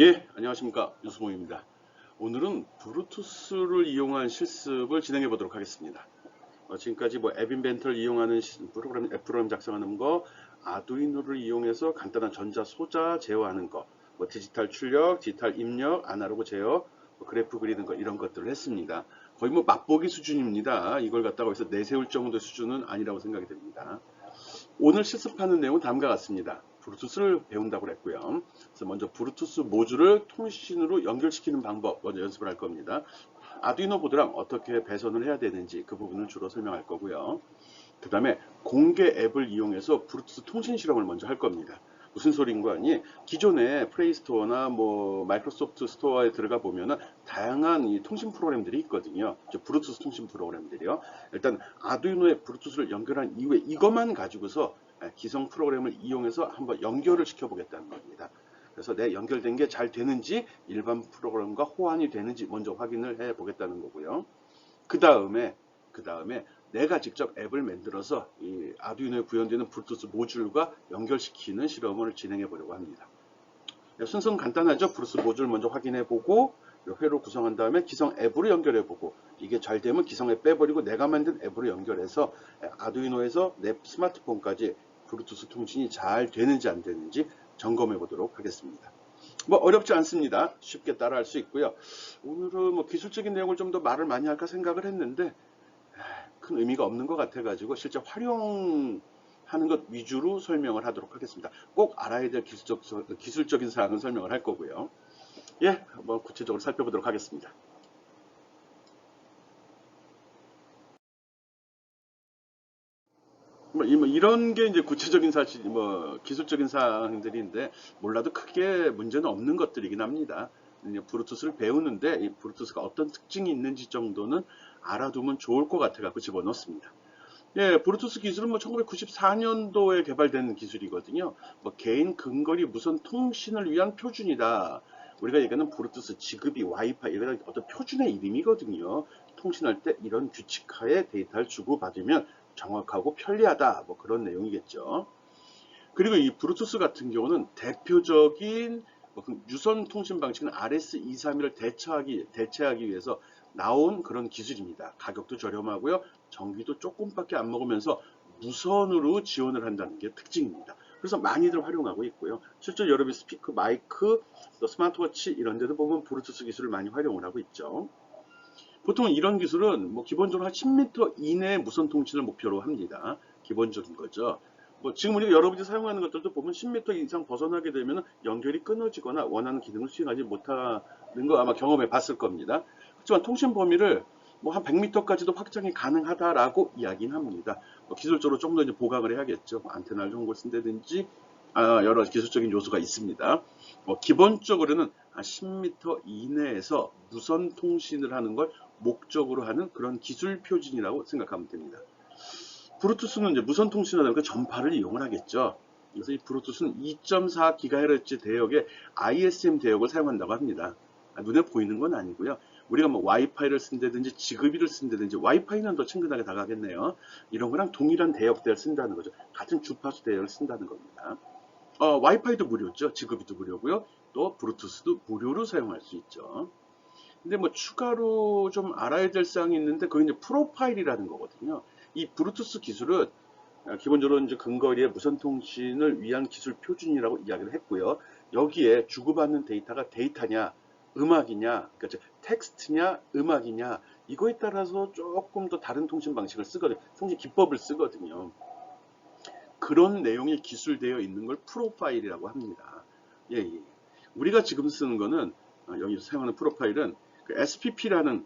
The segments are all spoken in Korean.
예, 안녕하십니까. 유수봉입니다. 오늘은 브루투스를 이용한 실습을 진행해 보도록 하겠습니다. 지금까지 앱 인벤터를 이용하는 앱 프로그램 작성하는 거, 아두이노를 이용해서 간단한 전자 소자 제어하는 거, 디지털 출력, 디지털 입력, 아날로그 제어, 그래프 그리는 거 이런 것들을 했습니다. 거의 맛보기 수준입니다. 이걸 갖다가 여기서 내세울 정도 수준은 아니라고 생각이 됩니다. 오늘 실습하는 내용은 다음과 같습니다. 브루투스를 배운다고 했고요. 그래서 먼저 브루투스 모듈을 통신으로 연결시키는 방법 먼저 연습을 할 겁니다. 아두이노 보드랑 어떻게 배선을 해야 되는지 그 부분을 주로 설명할 거고요. 그 다음에 공개 앱을 이용해서 브루투스 통신 실험을 먼저 할 겁니다. 무슨 소리인가 하니 기존의 플레이스토어나 마이크로소프트 스토어에 들어가 보면은 다양한 이 통신 프로그램들이 있거든요. 브루투스 통신 프로그램들이요. 일단 아두이노에 브루투스를 연결한 이후에 이것만 가지고서 기성 프로그램을 이용해서 한번 연결을 시켜 보겠다는 겁니다. 그래서 내 연결된 게 잘 되는지 일반 프로그램과 호환이 되는지 먼저 확인을 해 보겠다는 거고요. 그 다음에 내가 직접 앱을 만들어서 이 아두이노에 구현되는 브루투스 모듈과 연결시키는 실험을 진행해 보려고 합니다. 순서는 간단하죠. 브루투스 모듈 먼저 확인해 보고 회로 구성한 다음에 기성 앱으로 연결해 보고 이게 잘 되면 기성 앱 빼버리고 내가 만든 앱으로 연결해서 아두이노에서 내 스마트폰까지 브루투스 통신이 잘 되는지 안 되는지 점검해 보도록 하겠습니다. 어렵지 않습니다. 쉽게 따라할 수 있고요. 오늘은 기술적인 내용을 좀 더 말을 많이 할까 생각을 했는데 큰 의미가 없는 것 같아가지고 실제 활용하는 것 위주로 설명을 하도록 하겠습니다. 꼭 알아야 될 기술적인 사항은 설명을 할 거고요. 예, 한번 구체적으로 살펴보도록 하겠습니다. 이런 게 이제 구체적인 사실, 기술적인 사항들인데 몰라도 크게 문제는 없는 것들이긴 합니다. 브루투스를 배우는데 이 브루투스가 어떤 특징이 있는지 정도는 알아두면 좋을 것 같아서 집어넣습니다. 예, 브루투스 기술은 1994년도에 개발된 기술이거든요. 개인 근거리 무선 통신을 위한 표준이다. 우리가 얘기하는 브루투스, 지급이, 와이파이 이런 어떤 표준의 이름이거든요. 통신할 때 이런 규칙하에 데이터를 주고받으면 정확하고 편리하다. 그런 내용이겠죠. 그리고 이 브루투스 같은 경우는 대표적인 유선 통신 방식은 RS-232를 대체하기 위해서 나온 그런 기술입니다. 가격도 저렴하고요. 전기도 조금밖에 안 먹으면서 무선으로 지원을 한다는 게 특징입니다. 그래서 많이들 활용하고 있고요. 실제 여러분이 스피커, 마이크, 또 스마트워치 이런 데도 보면 브루투스 기술을 많이 활용을 하고 있죠. 보통 이런 기술은 기본적으로 한 10m 이내 무선 통신을 목표로 합니다. 기본적인 거죠. 지금 우리가 여러분이 사용하는 것들도 보면 10m 이상 벗어나게 되면 연결이 끊어지거나 원하는 기능을 수행하지 못하는 거 아마 경험해 봤을 겁니다. 하지만 통신 범위를 한 100m까지도 확장이 가능하다라고 이야기는 합니다. 기술적으로 좀 더 이제 보강을 해야겠죠. 안테나를 좋은 걸 쓴다든지 여러 기술적인 요소가 있습니다. 기본적으로는 한 10m 이내에서 무선 통신을 하는 걸 목적으로 하는 그런 기술 표준이라고 생각하면 됩니다. 브루투스는 이제 무선 통신을 하니까 전파를 이용을 하겠죠. 그래서 이 브루투스는 2.4GHz 대역의 ISM 대역을 사용한다고 합니다. 눈에 보이는 건 아니고요. 우리가 와이파이를 쓴다든지 지급이를 쓴다든지 와이파이는 더 친근하게 다가가겠네요. 이런 거랑 동일한 대역대를 쓴다는 거죠. 같은 주파수 대역을 쓴다는 겁니다. 와이파이도 무료죠. 지급이도 무료고요. 또 브루투스도 무료로 사용할 수 있죠. 근데 추가로 좀 알아야 될 사항이 있는데 그게 이제 프로파일이라는 거거든요. 이 브루투스 기술은 기본적으로 이제 근거리의 무선 통신을 위한 기술 표준이라고 이야기를 했고요. 여기에 주고받는 데이터가 데이터냐, 음악이냐, 그러니까 텍스트냐, 음악이냐 이거에 따라서 조금 더 다른 통신 방식을 쓰거든요. 통신 기법을 쓰거든요. 그런 내용이 기술되어 있는 걸 프로파일이라고 합니다. 예, 예. 우리가 지금 쓰는 거는 여기서 사용하는 프로파일은 그 SPP라는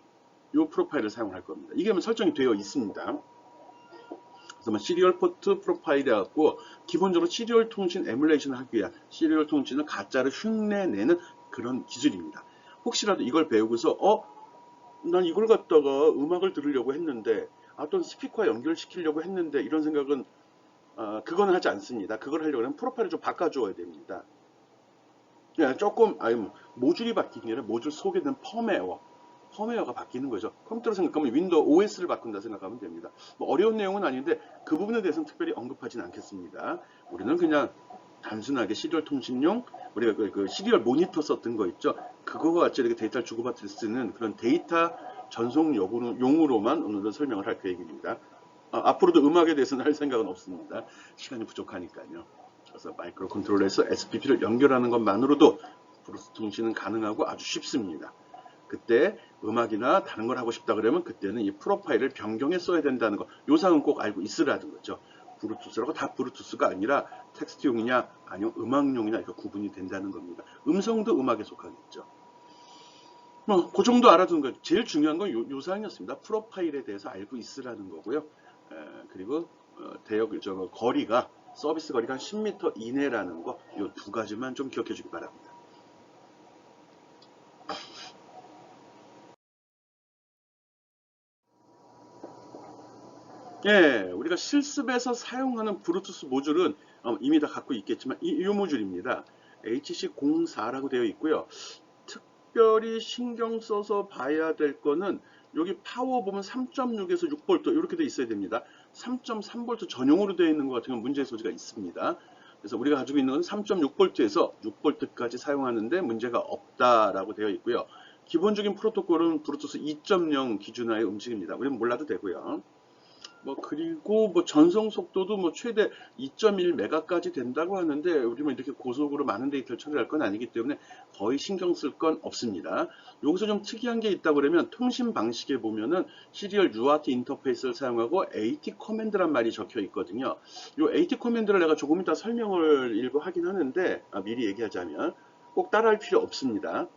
이 프로파일을 사용할 겁니다. 이게 설정이 되어 있습니다. 그래서 시리얼 포트 프로파일이 갖고 기본적으로 시리얼 통신 에뮬레이션을 하기 위한 시리얼 통신을 가짜를 흉내내는 그런 기술입니다. 혹시라도 이걸 배우고서 난 이걸 갖다가 음악을 들으려고 했는데 어떤 스피커와 연결시키려고 했는데 이런 생각은 그건 하지 않습니다. 그걸 하려면 프로파일을 좀 바꿔줘야 됩니다. 조금 모듈이 바뀌는 게 아니라 모듈 속에 있는 펌웨어가 바뀌는 거죠. 컴퓨터로 생각하면 윈도우 OS를 바꾼다 생각하면 됩니다. 어려운 내용은 아닌데 그 부분에 대해서는 특별히 언급하진 않겠습니다. 우리는 그냥 단순하게 시리얼 통신용, 우리가 그 시리얼 모니터 썼던 거 있죠. 그거와 같이 이렇게 데이터를 주고받을 수 있는 그런 데이터 전송 용으로만 오늘은 설명을 할 계획입니다. 앞으로도 음악에 대해서는 할 생각은 없습니다. 시간이 부족하니까요. 그래서 마이크로 컨트롤러에서 SPP를 연결하는 것만으로도 브루투스 통신은 가능하고 아주 쉽습니다. 그때 음악이나 다른 걸 하고 싶다 그러면 그때는 이 프로파일을 변경해 써야 된다는 거, 요상은 꼭 알고 있으라는 거죠. 브루투스라고 다 브루투스가 아니라 텍스트용이냐 아니면 음악용이냐 이렇게 구분이 된다는 겁니다. 음성도 음악에 속하겠죠. 그 정도 알아두는 거예요. 제일 중요한 건 요상이었습니다. 프로파일에 대해서 알고 있으라는 거고요. 그리고 거리가 서비스 거리가 한 10m 이내라는 거, 이 두 가지만 좀 기억해 주기 바랍니다. 예, 우리가 실습에서 사용하는 브루투스 모듈은 이미 다 갖고 있겠지만 이 모듈입니다. HC04라고 되어 있고요. 특별히 신경 써서 봐야 될 거는 여기 파워 보면 3.6에서 6V 이렇게 되어 있어야 됩니다. 3.3V 전용으로 되어 있는 것 같은 건 문제의 소지가 있습니다. 그래서 우리가 가지고 있는 건 3.6V에서 6V까지 사용하는데 문제가 없다라고 되어 있고요. 기본적인 프로토콜은 브루투스 2.0 기준하에 움직입니다. 우리는 몰라도 되고요. 그리고 전송 속도도 최대 2.1메가까지 된다고 하는데 우리 이렇게 고속으로 많은 데이터를 처리할 건 아니기 때문에 거의 신경 쓸 건 없습니다. 여기서 좀 특이한 게 있다고 그러면 통신 방식에 보면은 시리얼 UART 인터페이스를 사용하고 AT 커맨드란 말이 적혀 있거든요. 이 AT 커맨드를 내가 조금 이따 설명을 일부 하긴 하는데 미리 얘기하자면 꼭 따라할 필요 없습니다.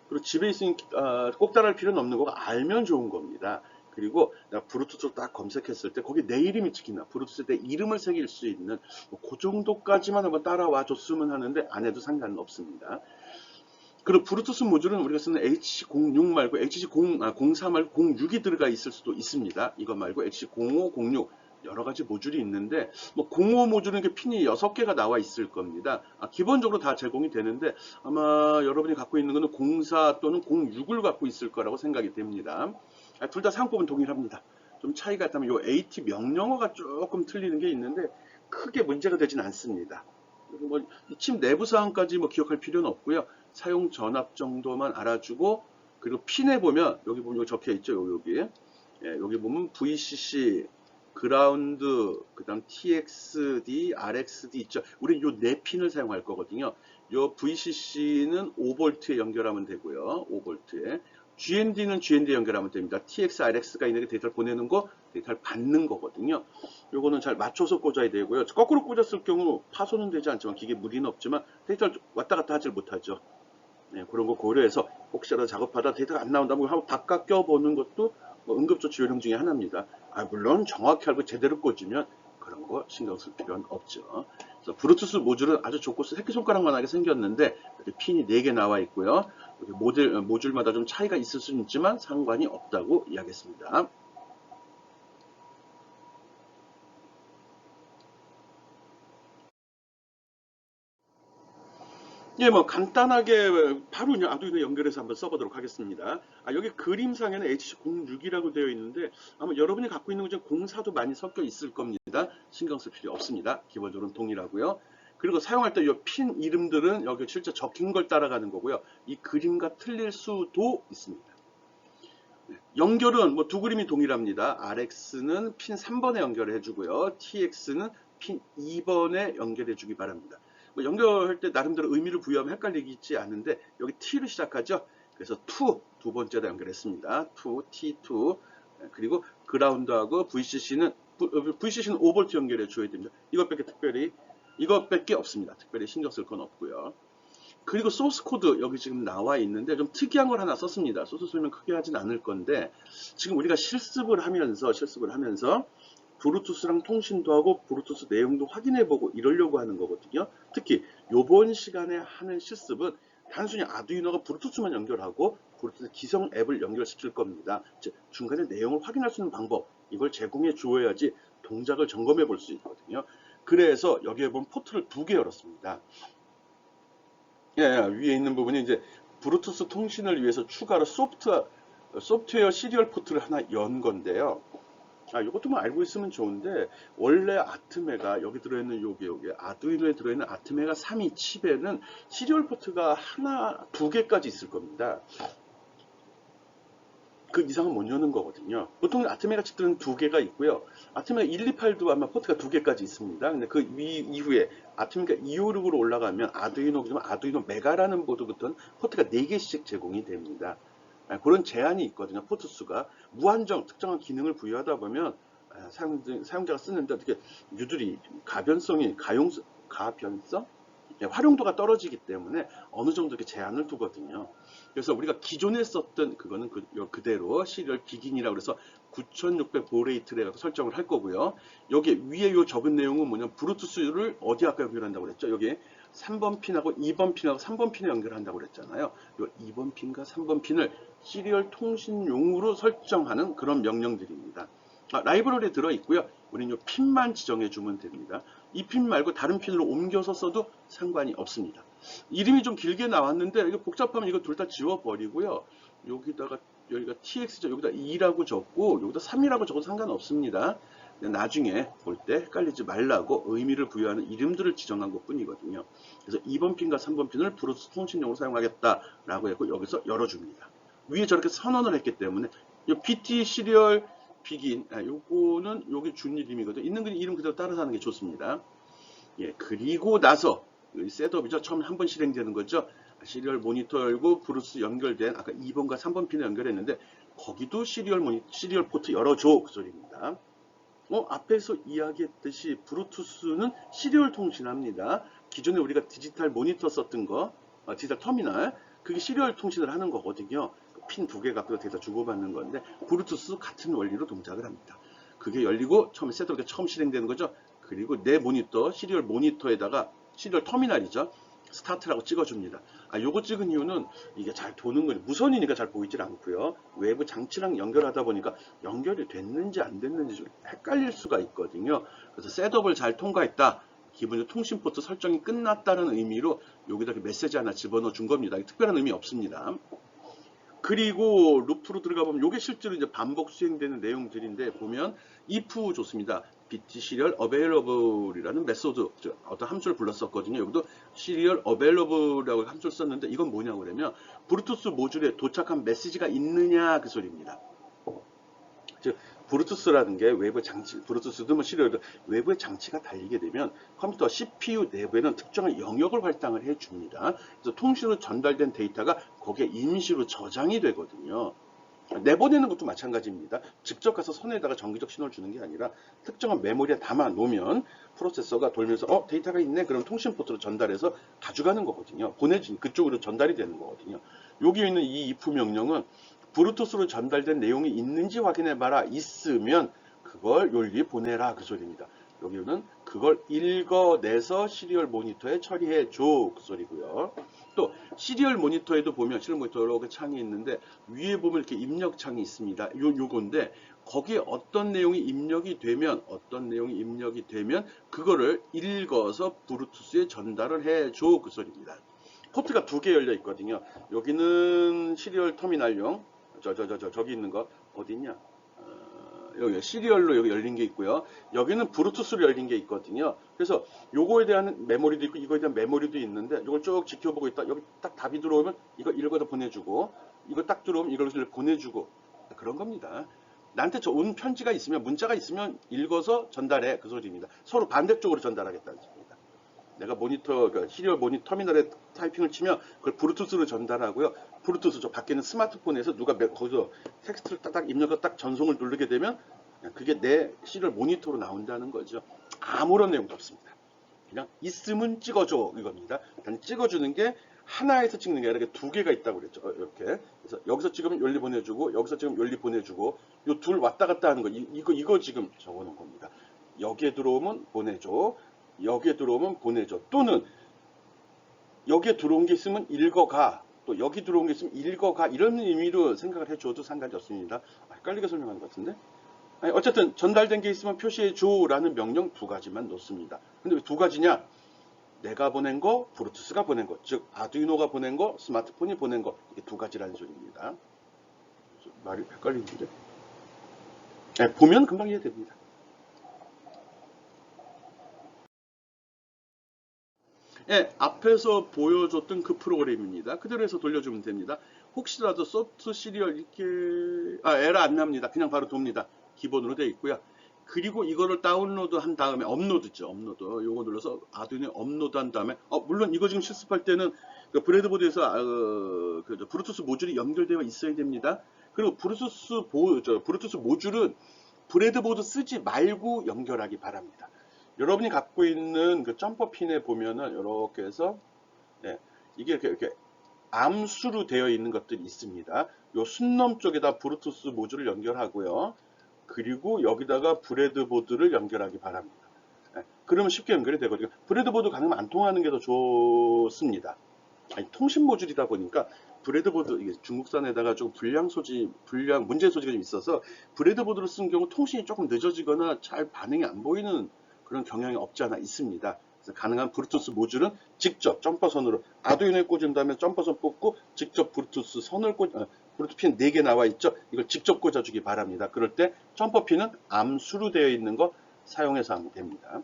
그리고 집에 있으니까 꼭 따라할 필요는 없는 거고 알면 좋은 겁니다. 그리고 내가 브루투스로 딱 검색했을 때 거기 내 이름이 찍힌다. 브루투스에 내 이름을 새길 수 있는 그 정도까지만 한번 따라와 줬으면 하는데 안 해도 상관은 없습니다. 그리고 브루투스 모듈은 우리가 쓰는 HC06 말고 HC04 말고 06이 들어가 있을 수도 있습니다. 이거 말고 HC05, 06 여러 가지 모듈이 있는데 05 모듈은 핀이 6개가 나와 있을 겁니다. 기본적으로 다 제공이 되는데 아마 여러분이 갖고 있는 거는 04 또는 06을 갖고 있을 거라고 생각이 됩니다. 둘 다 사용법은 동일합니다. 좀 차이가 있다면 이 AT 명령어가 조금 틀리는 게 있는데 크게 문제가 되진 않습니다. 칩 내부 사항까지 기억할 필요는 없고요. 사용 전압 정도만 알아주고 그리고 핀에 보면 여기 보면 적혀 있죠. 여기 보면 VCC, 그라운드, 그 다음 TXD, RXD 있죠. 우리 요 네 핀을 사용할 거거든요. 요 VCC는 5V에 연결하면 되고요. 5V에. GND는 GND에 연결하면 됩니다. TX, RX가 있는 게 데이터를 보내는 거, 데이터를 받는 거거든요. 요거는 잘 맞춰서 꽂아야 되고요. 거꾸로 꽂았을 경우 파손은 되지 않지만 기계 무리는 없지만 데이터를 왔다 갔다 하질 못하죠. 그런 거 고려해서 혹시라도 작업하다 데이터가 안 나온다면 한번 바꿔 껴보는 것도 응급조치 요령 중에 하나입니다. 물론 정확히 알고 제대로 꽂으면 그런 거 신경 쓸 필요는 없죠. 그래서 브루투스 모듈은 아주 좋고 새끼손가락만하게 생겼는데 이렇게 핀이 4개 나와 있고요. 모듈마다 좀 차이가 있을 수는 있지만 상관이 없다고 이야기했습니다. 예, 간단하게 바로 그냥 아두이노 연결해서 한번 써보도록 하겠습니다. 여기 그림상에는 HC06이라고 되어 있는데 아마 여러분이 갖고 있는 것 중에 04도 많이 섞여 있을 겁니다. 신경 쓸 필요 없습니다. 기본적으로 동일하고요. 그리고 사용할 때 이 핀 이름들은 여기 실제 적힌 걸 따라가는 거고요. 이 그림과 틀릴 수도 있습니다. 연결은 두 그림이 동일합니다. RX는 핀 3번에 연결해 주고요. TX는 핀 2번에 연결해 주기 바랍니다. 연결할 때 나름대로 의미를 부여하면 헷갈리지 않은데 여기 T로 시작하죠. 그래서 두 번째로 연결했습니다. T2 그리고 그라운드하고 VCC는 5V 연결해 줘야 됩니다. 이것밖에 없습니다. 특별히 신경 쓸 건 없고요. 그리고 소스 코드 여기 지금 나와 있는데 좀 특이한 걸 하나 썼습니다. 소스 설명 크게 하진 않을 건데 지금 우리가 실습을 하면서 브루투스랑 통신도 하고 브루투스 내용도 확인해보고 이러려고 하는 거거든요. 특히 이번 시간에 하는 실습은 단순히 아두이노가 브루투스만 연결하고 브루투스 기성 앱을 연결시킬 겁니다. 즉 중간에 내용을 확인할 수 있는 방법 이걸 제공해 주어야지 동작을 점검해 볼 수 있거든요. 그래서 여기에 보면 포트를 2개 열었습니다. 위에 있는 부분이 이제 브루투스 통신을 위해서 추가로 소프트웨어 시리얼 포트를 하나 연 건데요. 이것도 뭐 알고 있으면 좋은데, 원래 아트메가 여기 들어있는 요게 아두이노에 들어있는 아트메가 32 칩에는 시리얼 포트가 하나, 두 개까지 있을 겁니다. 그 이상은 못 여는 거거든요. 보통 아트메가 칩들은 두 개가 있고요. 아트메가 128도 아마 포트가 두 개까지 있습니다. 근데 그 이후에 아트메가 256으로 올라가면 아두이노 메가라는 보드부터는 포트가 4개씩 제공이 됩니다. 그런 제한이 있거든요. 포트 수가 무한정 특정한 기능을 부여하다 보면 사용자가 쓰는데 어떻게 유들이 가변성? 활용도가 떨어지기 때문에 어느 정도 이렇게 제한을 두거든요. 그래서 우리가 기존에 썼던 그거는 그대로 시리얼 비긴이라고 해서 9600 보레이트를 설정을 할 거고요. 여기 위에 요 적은 내용은 뭐냐면 브루투스를 어디 아까 연결한다고 그랬죠? 여기 3번 핀하고 2번 핀하고 3번 핀에 연결한다고 그랬잖아요. 요 2번 핀과 3번 핀을 시리얼 통신용으로 설정하는 그런 명령들입니다. 라이브러리에 들어있고요. 우리는 요 핀만 지정해 주면 됩니다. 이 핀 말고 다른 핀으로 옮겨서 써도 상관이 없습니다. 이름이 좀 길게 나왔는데 이거 복잡하면 이거 둘 다 지워버리고요. 여기가 TX죠. 여기다 2라고 적고 여기다 3이라고 적어도 상관없습니다. 나중에 볼 때 헷갈리지 말라고 의미를 부여하는 이름들을 지정한 것 뿐이거든요. 그래서 2번 핀과 3번 핀을 브루투스 통신용으로 사용하겠다라고 했고 여기서 열어줍니다. 위에 저렇게 선언을 했기 때문에 이 BT 시리얼 비긴, 요거는 여기 준 이름이거든요. 있는 이름 그대로 따라서 하는 게 좋습니다. 예, 그리고 나서 셋업이죠. 처음 한 번 실행되는 거죠. 시리얼 모니터 열고 브루투스 연결된 아까 2번과 3번 핀을 연결했는데 거기도 시리얼 포트 열어줘 그 소리입니다. 앞에서 이야기했듯이 브루투스는 시리얼 통신합니다. 기존에 우리가 디지털 모니터 썼던 거, 디지털 터미널, 그게 시리얼 통신을 하는 거거든요. 핀 두 개 갖고 데이터 주고받는 건데 브루투스 같은 원리로 동작을 합니다. 그게 열리고 처음에 셋업이 처음 실행되는 거죠. 그리고 내 모니터, 시리얼 모니터에다가 시리얼 터미널이죠. 스타트라고 찍어줍니다. 요거 찍은 이유는 이게 잘 도는 거예요. 무선이니까 잘 보이질 않고요. 외부 장치랑 연결하다 보니까 연결이 됐는지 안 됐는지 좀 헷갈릴 수가 있거든요. 그래서 셋업을 잘 통과했다. 기본적으로 통신 포트 설정이 끝났다는 의미로 여기다 메시지 하나 집어넣어 준 겁니다. 특별한 의미 없습니다. 그리고 루프로 들어가 보면 이게 실제로 이제 반복 수행되는 내용들인데 보면 if 좋습니다. BT 시리얼 available이라는 메소드 어떤 함수를 불렀었거든요. 여기도 시리얼 available이라고 함수를 썼는데 이건 뭐냐고 그러면 브루투스 모듈에 도착한 메시지가 있느냐 그 소리입니다. 즉 브루투스라는 게 외부 장치, 브루투스도 뭐 시리얼도 외부의 장치가 달리게 되면 컴퓨터 CPU 내부에는 특정한 영역을 할당을 해줍니다. 그래서 통신으로 전달된 데이터가 거기에 임시로 저장이 되거든요. 내보내는 것도 마찬가지입니다. 직접 가서 선에다가 정기적 신호를 주는 게 아니라 특정한 메모리에 담아 놓으면 프로세서가 돌면서 데이터가 있네 그럼 통신 포트로 전달해서 가져가는 거거든요. 그쪽으로 전달이 되는 거거든요. 여기 있는 이 if 명령은 브루투스로 전달된 내용이 있는지 확인해봐라. 있으면 그걸 여기 보내라 그 소리입니다. 여기는 그걸 읽어내서 시리얼 모니터에 처리해줘 그 소리고요. 또 시리얼 모니터에도 보면 시리얼 모니터 여러 개 창이 있는데 위에 보면 이렇게 입력 창이 있습니다. 요건데 거기에 어떤 내용이 입력이 되면 그거를 읽어서 브루투스에 전달을 해줘 그 소리입니다. 포트가 두 개 열려 있거든요. 여기는 시리얼 터미널용 저기 있는 거 어디 있냐? 여기 시리얼로 여기 열린 게 있고요. 여기는 브루투스로 열린 게 있거든요. 그래서 요거에 대한 메모리도 있고 이거에 대한 메모리도 있는데 이걸 쭉 지켜보고 있다. 여기 딱 답이 들어오면 이거 읽어서 보내주고 이거 딱 들어오면 이걸 보내주고 그런 겁니다. 나한테 온 편지가 있으면 문자가 있으면 읽어서 전달해 그 소리입니다. 서로 반대쪽으로 전달하겠다는 소리입니다. 내가 모니터, 시리얼 모니터 터미널에 타이핑을 치면 그걸 브루투스로 전달하고요. 브루투스 저 밖에 있는 스마트폰에서 누가 거기서 텍스트를 딱 입력해서 딱 전송을 누르게 되면 그게 내 시리얼 모니터로 나온다는 거죠. 아무런 내용도 없습니다. 그냥 있으면 찍어줘 이겁니다. 일단 찍어주는 게 하나에서 찍는 게 아니라 두 개가 있다고 그랬죠. 이렇게. 그래서 여기서 찍으면 열리 보내주고 여기서 찍으면 열리 보내주고 요 둘 왔다 갔다 하는 거 이거 지금 적어놓은 겁니다. 여기에 들어오면 보내줘. 여기에 들어오면 보내줘. 또는 여기에 들어온 게 있으면 읽어가. 또 여기 들어온 게 있으면 읽어가. 이런 의미로 생각을 해줘도 상관이 없습니다. 헷갈리게 설명하는 것 같은데. 어쨌든 전달된 게 있으면 표시해줘 라는 명령 두 가지만 놓습니다. 근데 왜 두 가지냐? 내가 보낸 거, 브루투스가 보낸 거. 즉 아두이노가 보낸 거, 스마트폰이 보낸 거. 이게 두 가지라는 소리입니다. 말이 헷갈리는데. 네, 보면 금방 이해됩니다. 예, 앞에서 보여줬던 그 프로그램입니다. 그대로 해서 돌려주면 됩니다. 혹시라도 소프트 시리얼 이렇게 에러 안 납니다. 그냥 바로 돕니다. 기본으로 되어 있고요. 그리고 이거를 다운로드 한 다음에 업로드죠. 업로드. 요거 눌러서 아두이노에 업로드 한 다음에 물론 이거 지금 실습할 때는 그 브레드보드에서 브루투스 모듈이 연결되어 있어야 됩니다. 그리고 브루투스 모듈은 브레드보드 쓰지 말고 연결하기 바랍니다. 여러분이 갖고 있는 그 점퍼 핀에 보면은 이렇게 해서 예, 이게 이렇게 암수로 되어 있는 것들이 있습니다. 요 순놈 쪽에다 브루투스 모듈을 연결하고요. 그리고 여기다가 브레드보드를 연결하기 바랍니다. 예, 그러면 쉽게 연결이 되거든요. 브레드보드 가능하면 안 통하는 게 더 좋습니다. 아니, 통신 모듈이다 보니까 브레드보드 이게 중국산에다가 좀 문제 소지가 좀 있어서 브레드보드를 쓴 경우 통신이 조금 늦어지거나 잘 반응이 안 보이는 그런 경향이 없지 않아 있습니다. 그래서 가능한 브루투스 모듈은 직접 점퍼선으로 아두이노에 꽂은 다음에 점퍼선 뽑고 직접 브루투스 선을 브루투스 핀 4개 나와 있죠. 이걸 직접 꽂아주기 바랍니다. 그럴 때 점퍼 핀은 암수로 되어 있는 거 사용해서 하면 됩니다.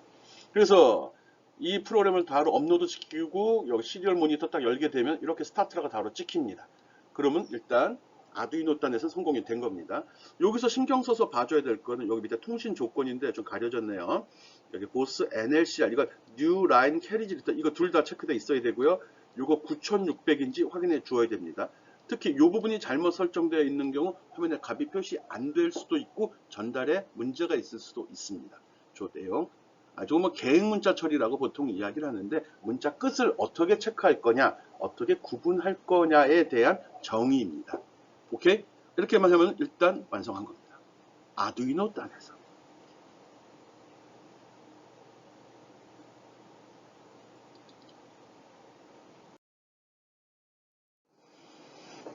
그래서 이 프로그램을 바로 업로드 시키고 여기 시리얼 모니터 딱 열게 되면 이렇게 스타트라가 바로 찍힙니다. 그러면 일단 아두이노 단에서 성공이 된 겁니다. 여기서 신경 써서 봐줘야 될 거는 여기 밑에 통신 조건인데 좀 가려졌네요. 여기 보스 NLCR 이거 뉴 라인 캐리지 리터 이거 둘 다 체크돼 있어야 되고요. 이거 9600인지 확인해 주어야 됩니다. 특히 이 부분이 잘못 설정되어 있는 경우 화면에 값이 표시 안 될 수도 있고 전달에 문제가 있을 수도 있습니다. 저 내용 저거 뭐 계획 문자 처리라고 보통 이야기를 하는데 문자 끝을 어떻게 체크할 거냐 어떻게 구분할 거냐에 대한 정의입니다. 오케이? 이렇게만 하면 일단 완성한 겁니다. 아두이노 단에서.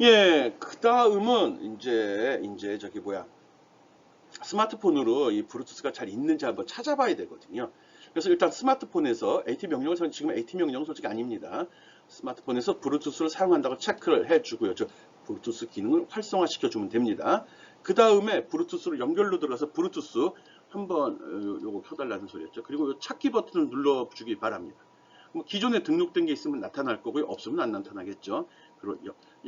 예, 그 다음은 이제 저기 뭐야 스마트폰으로 이 브루투스가 잘 있는지 한번 찾아봐야 되거든요. 그래서 일단 스마트폰에서 AT 명령을 지금 AT 명령 솔직히 아닙니다. 스마트폰에서 브루투스를 사용한다고 체크를 해주고요. 저 브루투스 기능을 활성화시켜 주면 됩니다. 그 다음에 브루투스로 연결로 들어가서 브루투스 한번 요거 켜달라는 소리였죠. 그리고 요 찾기 버튼을 눌러주기 바랍니다. 뭐 기존에 등록된 게 있으면 나타날 거고요. 없으면 안 나타나겠죠. 그리고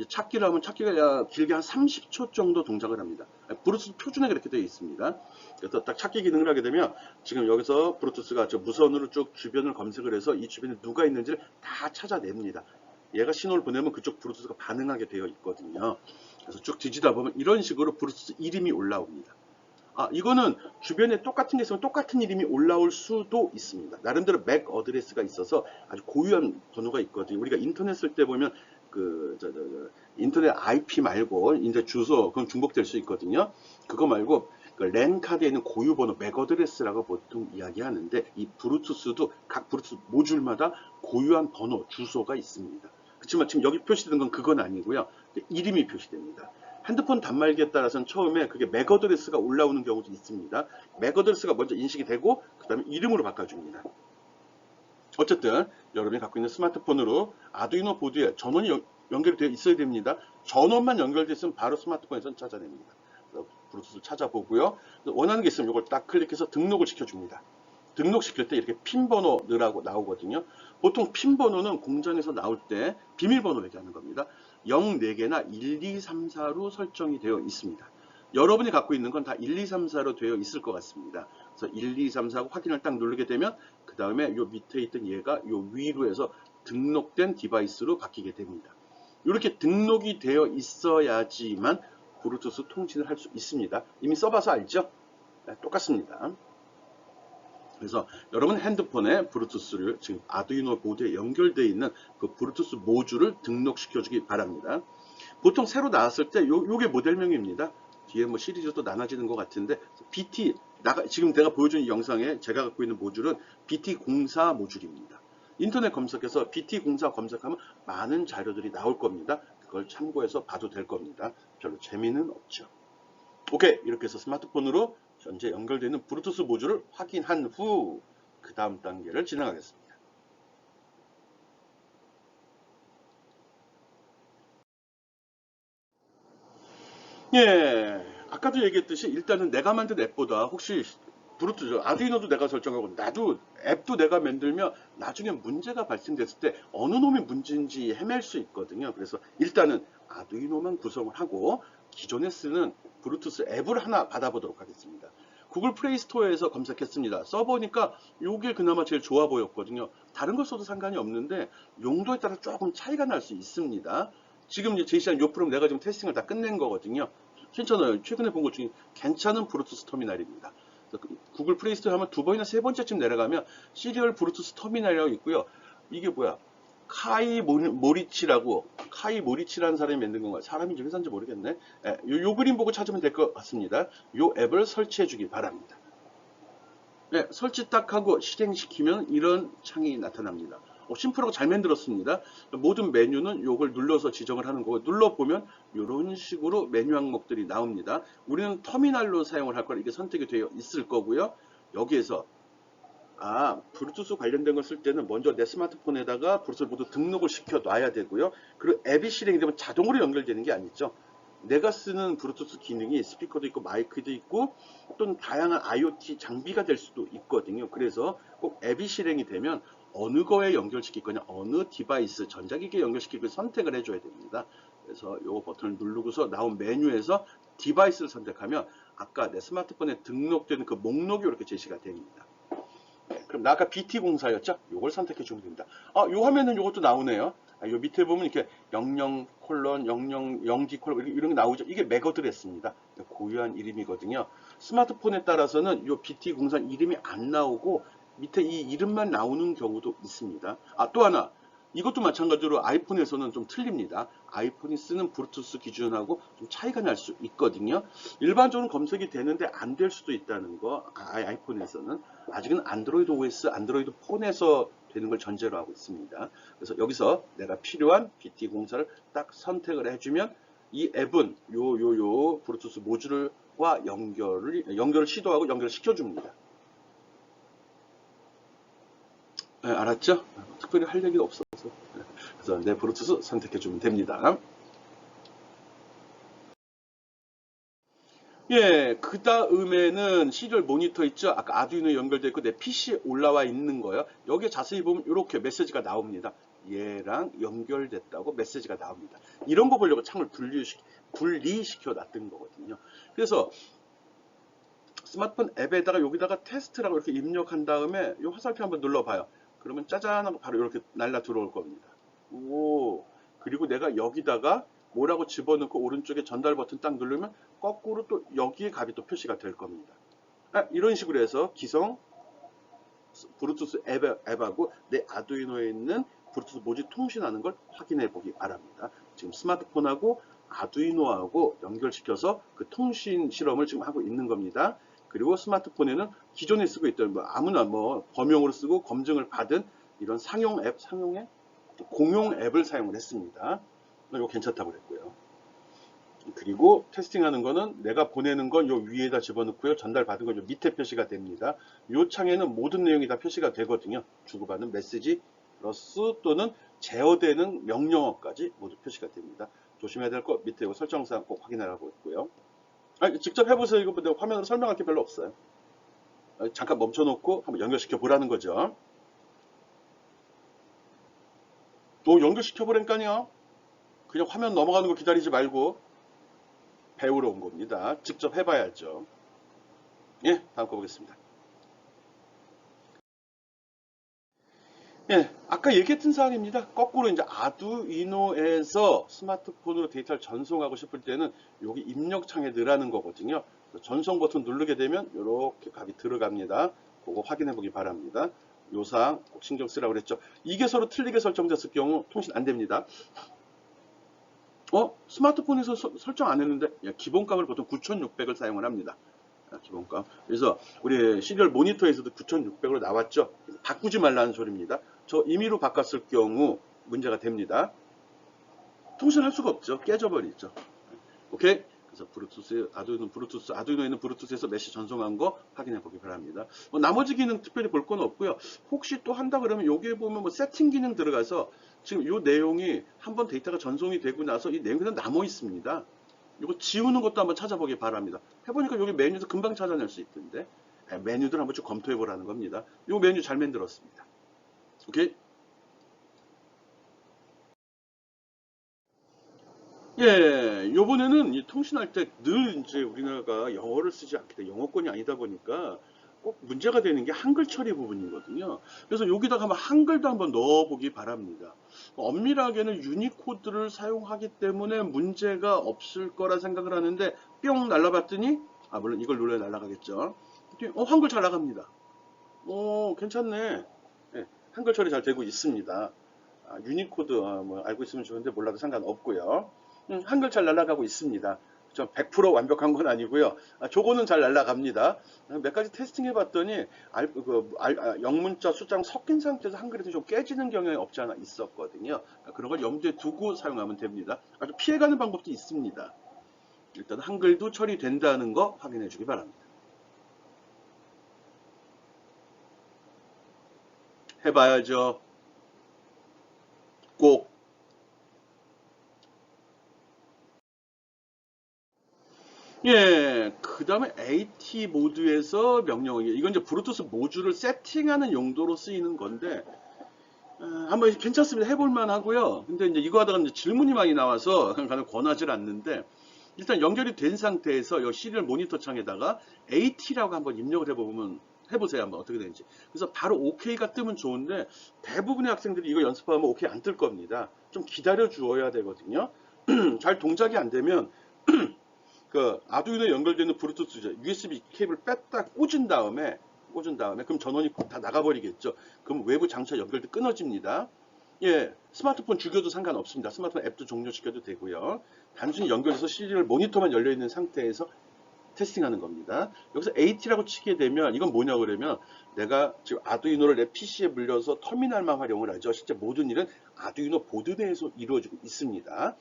찾기를 하면 찾기가 길게 한 30초 정도 동작을 합니다. 브루투스 표준에 그렇게 되어 있습니다. 그래서 딱 찾기 기능을 하게 되면 지금 여기서 브루투스가 저 무선으로 쭉 주변을 검색을 해서 이 주변에 누가 있는지를 다 찾아냅니다. 얘가 신호를 보내면 그쪽 브루투스가 반응하게 되어 있거든요. 그래서 쭉 뒤지다 보면 이런 식으로 브루투스 이름이 올라옵니다. 이거는 주변에 똑같은 게 있으면 똑같은 이름이 올라올 수도 있습니다. 나름대로 맥 어드레스가 있어서 아주 고유한 번호가 있거든요. 우리가 인터넷 쓸 때 보면 인터넷 IP 말고 이제 주소 그럼 중복될 수 있거든요. 그거 말고 그 랜 카드에 있는 고유 번호 맥 어드레스라고 보통 이야기하는데 이 브루투스도 각 브루투스 모듈마다 고유한 번호 주소가 있습니다. 그렇지만 지금 여기 표시된 건 그건 아니고요. 이름이 표시됩니다. 핸드폰 단말기에 따라서는 처음에 그게 맥 어드레스가 올라오는 경우도 있습니다. 맥 어드레스가 먼저 인식이 되고 그 다음에 이름으로 바꿔줍니다. 어쨌든 여러분이 갖고 있는 스마트폰으로 아두이노 보드에 전원이 연결이 되어 있어야 됩니다. 전원만 연결되어 있으면 바로 스마트폰에서는 찾아냅니다. 브루투스를 찾아보고요. 원하는 게 있으면 이걸 딱 클릭해서 등록을 시켜줍니다. 등록시킬 때 이렇게 핀 번호 넣으라고 나오거든요. 보통 핀 번호는 공장에서 나올 때 비밀번호 얘기하는 겁니다. 0 4개나 1, 2, 3, 4로 설정이 되어 있습니다. 여러분이 갖고 있는 건 다 1, 2, 3, 4로 되어 있을 것 같습니다. 그래서 1, 2, 3, 4 확인을 딱 누르게 되면 그 다음에 요 밑에 있던 얘가 요 위로 해서 등록된 디바이스로 바뀌게 됩니다. 이렇게 등록이 되어 있어야지만 브루투스 통신을 할 수 있습니다. 이미 써봐서 알죠? 네, 똑같습니다. 그래서 여러분 핸드폰에 브루투스를 지금 아두이노 보드에 연결되어 있는 그 브루투스 모듈을 등록시켜 주기 바랍니다. 보통 새로 나왔을 때 요게 모델명입니다. 뒤에 뭐 시리즈도 나눠지는 것 같은데 BT 지금 내가 보여준 이 영상에 제가 갖고 있는 모듈은 BT04 모듈입니다. 인터넷 검색해서 BT04 검색하면 많은 자료들이 나올 겁니다. 그걸 참고해서 봐도 될 겁니다. 별로 재미는 없죠. 오케이, 이렇게 해서 스마트폰으로 현재 연결되어 있는 브루투스 모듈을 확인한 후 그 다음 단계를 진행하겠습니다. 예, 아까도 얘기했듯이 일단은 내가 만든 앱보다 혹시 브루투스, 아두이노도 내가 설정하고 나도 앱도 내가 만들면 나중에 문제가 발생됐을 때 어느 놈이 문제인지 헤맬 수 있거든요. 그래서 일단은 아두이노만 구성을 하고 기존에 쓰는 브루투스 앱을 하나 받아보도록 하겠습니다. 구글 플레이 스토어에서 검색했습니다. 써보니까 이게 그나마 제일 좋아 보였거든요. 다른 걸 써도 상관이 없는데 용도에 따라 조금 차이가 날 수 있습니다. 지금 이제 제시한 이 프로그램 내가 지금 테스팅을 다 끝낸 거거든요. 괜찮아요. 최근에 본 것 중에 괜찮은 브루투스 터미널입니다. 구글 플레이 스토어에 하면 두 번이나 세 번째쯤 내려가면 시리얼 브루투스 터미널이라고 있고요. 이게 뭐야? 카이 모리치라고, 카이 모리치라는 사람이 만든 건가요? 사람인지 회사인지 모르겠네. 예, 요 그림 보고 찾으면 될 것 같습니다. 요 앱을 설치해 주기 바랍니다. 네, 설치 딱 하고 실행시키면 이런 창이 나타납니다. 심플하고 잘 만들었습니다. 모든 메뉴는 이걸 눌러서 지정을 하는 거고, 눌러보면 이런 식으로 메뉴 항목들이 나옵니다. 우리는 터미널로 사용을 할 거라 이게 선택이 되어 있을 거고요. 여기에서 브루투스 관련된 걸 쓸 때는 먼저 내 스마트폰에다가 브루투스 모두 등록을 시켜 놔야 되고요. 그리고 앱이 실행이 되면 자동으로 연결되는 게 아니죠. 내가 쓰는 브루투스 기능이 스피커도 있고 마이크도 있고 또는 다양한 IoT 장비가 될 수도 있거든요. 그래서 꼭 앱이 실행이 되면 어느 거에 연결시킬 거냐, 어느 디바이스, 전자기기에 연결시킬 거 선택을 해줘야 됩니다. 그래서 이 버튼을 누르고서 나온 메뉴에서 디바이스를 선택하면 아까 내 스마트폰에 등록되는 그 목록이 이렇게 제시가 됩니다. 그럼 나 아까 BT04였죠? 이걸 선택해 주면 됩니다. 요 화면은 이것도 나오네요. 요 밑에 보면 이렇게 00 콜론 000D 콜론 이런 게 나오죠. 이게 맥어드레스입니다. 고유한 이름이거든요. 스마트폰에 따라서는 요 BT04 이름이 안 나오고 밑에 이 이름만 나오는 경우도 있습니다. 또 하나. 이것도 마찬가지로 아이폰에서는 좀 틀립니다. 아이폰이 쓰는 브루투스 기준하고 좀 차이가 날 수 있거든요. 일반적으로 검색이 되는데 안 될 수도 있다는 거, 아이폰에서는. 아직은 안드로이드 OS, 안드로이드 폰에서 되는 걸 전제로 하고 있습니다. 그래서 여기서 내가 필요한 BT04를 딱 선택을 해주면 이 앱은 요 브루투스 모듈과 연결을 시도하고 연결을 시켜줍니다. 네, 알았죠? 특별히 할 얘기가 없어서. 그래서 내 브루투스 선택해주면 됩니다. 예, 그 다음에는 시리얼 모니터 있죠? 아까 아두이노 연결되어 있고 내 PC에 올라와 있는 거예요. 여기에 자세히 보면 이렇게 메시지가 나옵니다. 얘랑 연결됐다고 메시지가 나옵니다. 이런 거 보려고 창을 분리시켜 놨던 거거든요. 그래서 스마트폰 앱에다가 여기다가 테스트라고 이렇게 입력한 다음에 이 화살표 한번 눌러봐요. 그러면 짜잔 하고 바로 이렇게 날라 들어올 겁니다. 그리고 내가 여기다가 뭐라고 집어넣고 오른쪽에 전달 버튼 딱 누르면 거꾸로 또 여기에 값이 또 표시가 될 겁니다. 이런 식으로 해서 기성 브루투스 앱하고 내 아두이노에 있는 브루투스 모듈 통신하는 걸 확인해 보기 바랍니다. 지금 스마트폰하고 아두이노하고 연결시켜서 그 통신 실험을 지금 하고 있는 겁니다. 그리고 스마트폰에는 기존에 쓰고 있던 아무나 범용으로 쓰고 검증을 받은 이런 공용 앱을 사용을 했습니다. 이거 괜찮다고 그랬고요. 그리고 테스팅하는 거는 내가 보내는 건 요 위에다 집어넣고요. 전달받은 건 요 밑에 표시가 됩니다. 요 창에는 모든 내용이 다 표시가 되거든요. 주고받는 메시지 플러스 또는 제어되는 명령어까지 모두 표시가 됩니다. 조심해야 될 거 밑에 요 설정사항 꼭 확인하라고 했고요. 직접 해보세요. 이거 내가 화면으로 설명할 게 별로 없어요. 잠깐 멈춰놓고 한번 연결시켜 보라는 거죠. 또 연결시켜 보라니까요. 그냥 화면 넘어가는 거 기다리지 말고 배우러 온 겁니다. 직접 해봐야죠. 예, 다음 거 보겠습니다. 예, 아까 얘기했던 사항입니다. 거꾸로 이제 아두이노에서 스마트폰으로 데이터를 전송하고 싶을 때는 여기 입력창에 넣으라는 거거든요. 전송 버튼 누르게 되면 이렇게 값이 들어갑니다. 그거 확인해 보기 바랍니다. 요 사항 꼭 신경 쓰라고 그랬죠. 이게 서로 틀리게 설정됐을 경우 통신 안 됩니다. 스마트폰에서 설정 안 했는데 기본값을 보통 9600을 사용을 합니다. 기본값. 그래서 우리 시리얼 모니터에서도 9600으로 나왔죠. 바꾸지 말라는 소리입니다. 저 임의로 바꿨을 경우 문제가 됩니다. 통신할 수가 없죠. 깨져버리죠. 오케이? 그래서 브루투스, 아두이노에 있는 브루투스에서 메시 전송한 거 확인해 보기 바랍니다. 나머지 기능 특별히 볼 건 없고요. 혹시 또 한다 그러면 여기에 보면 세팅 기능 들어가서 지금 이 내용이 한번 데이터가 전송이 되고 나서 이 내용이 그냥 남아 있습니다. 이거 지우는 것도 한번 찾아보기 바랍니다. 해보니까 여기 메뉴도 금방 찾아낼 수 있던데 메뉴들 한번 좀 검토해 보라는 겁니다. 이 메뉴 잘 만들었습니다. 오케이? 예, 요번에는 이 통신할 때 늘 이제 우리나라가 영어를 쓰지 않게 돼. 영어권이 아니다 보니까 꼭 문제가 되는 게 한글 처리 부분이거든요. 그래서 여기다가 한번 한글도 한번 넣어보기 바랍니다. 엄밀하게는 유니코드를 사용하기 때문에 문제가 없을 거라 생각을 하는데 뿅 날라봤더니 물론 이걸 눌러야 날라가겠죠. 한글 잘 나갑니다. 괜찮네. 예, 한글 처리 잘 되고 있습니다. 유니코드 뭐 알고 있으면 좋은데 몰라도 상관없고요. 한글 잘 날아가고 있습니다. 좀 100% 완벽한 건 아니고요. 저거는 잘 날아갑니다. 몇 가지 테스팅 해봤더니 영문자 숫자랑 섞인 상태에서 한글이 좀 깨지는 경향이 없지 않아 있었거든요. 그런 걸 염두에 두고 사용하면 됩니다. 아주 피해가는 방법도 있습니다. 일단 한글도 처리된다는 거 확인해 주기 바랍니다. 해봐야죠. 꼭. 예, 그 다음에 AT 모드에서 이건 이제 블루투스 모듈을 세팅하는 용도로 쓰이는 건데, 한번 괜찮습니다. 해볼만 하고요. 근데 이제 이거 하다가 이제 질문이 많이 나와서 가는 권하지 않는데, 일단 연결이 된 상태에서 이 시리얼 모니터 창에다가 AT라고 한번 입력을 해보세요. 한번 어떻게 되는지. 그래서 바로 OK가 뜨면 좋은데, 대부분의 학생들이 이거 연습하면 OK 안 뜰 겁니다. 좀 기다려 주어야 되거든요. 잘 동작이 안 되면, 그 아두이노에 연결되는 블루투스 USB 케이블 뺐다 꽂은 다음에 그럼 전원이 다 나가버리겠죠. 그럼 외부 장차 연결도 끊어집니다. 예, 스마트폰 죽여도 상관없습니다. 스마트폰 앱도 종료시켜도 되고요. 단순히 연결해서 시리얼 모니터만 열려 있는 상태에서 테스팅하는 겁니다. 여기서 AT라고 치게 되면 이건 뭐냐 그러면 내가 지금 아두이노를 내 PC에 물려서 터미널만 활용을 하죠. 실제 모든 일은 아두이노 보드 내에서 이루어지고 있습니다.